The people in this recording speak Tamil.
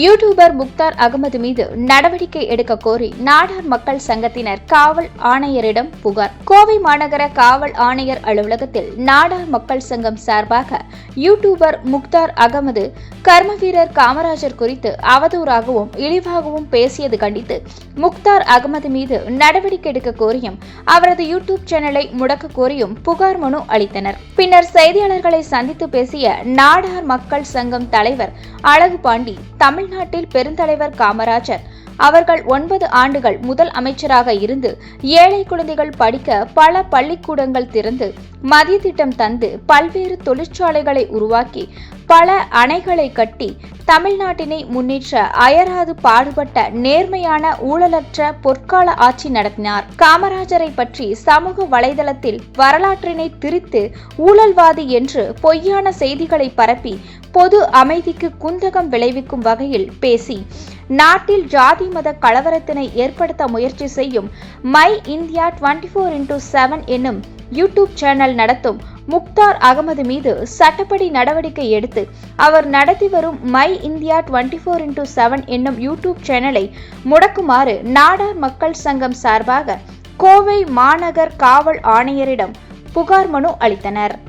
யூடியூபர் முக்தார் அகமது மீது நடவடிக்கை எடுக்க கோரி நாடார் மக்கள் சங்கத்தினர் காவல் ஆணையரிடம் புகார். கோவை மாநகர காவல் ஆணையர் அலுவலகத்தில் நாடார் மக்கள் சங்கம் சார்பாக யூடியூபர் முக்தார் அகமது கர்ம வீரர் காமராஜர் குறித்து அவதூறாகவும் இழிவாகவும் பேசியது கண்டித்து முக்தார் அகமது மீது நடவடிக்கை எடுக்க கோரியும் அவரது யூடியூப் சேனலை முடக்க கோரியும் புகார் மனு அளித்தனர். பின்னர் செய்தியாளர்களை சந்தித்து பேசிய நாடார் மக்கள் சங்கம் தலைவர் அழகு பாண்டி, தமிழ்நாட்டில் பெருந்தலைவர் காமராஜர் அவர்கள் 9 ஆண்டுகள் முதல் அமைச்சராக இருந்து ஏழை குழந்தைகள் படிக்க பல பள்ளிக்கூடங்கள் திறந்து மதிய திட்டம் தந்து பல்வேறு தொழிற்சாலைகளை உருவாக்கி பல அணைகளை கட்டி தமிழ்நாட்டினை முன்னேற்ற அயராது பாடுபட்ட நேர்மையான ஊழலற்ற பொற்கால ஆட்சி நடத்தினார். காமராஜரை பற்றி சமூக வலைதளத்தில் வரலாற்றினை திரித்து ஊழல்வாதி என்று பொய்யான செய்திகளை பரப்பி பொது அமைதிக்கு குந்தகம் விளைவிக்கும் வகையில் பேசி நாட்டில் ஜாதி மத கலவரத்தினை ஏற்படுத்த முயற்சி செய்யும் மை இந்தியா 24x7 என்னும் யூடியூப் சேனல் நடத்தும் முக்தார் அகமது மீது சட்டப்படி நடவடிக்கை எடுத்து அவர் நடத்தி வரும் மை இந்தியா 24x7 என்னும் யூடியூப் சேனலை முடக்குமாறு நாடார் மக்கள் சங்கம் சார்பாக கோவை மாநகர் காவல் ஆணையரிடம் புகார் மனு அளித்தனர்.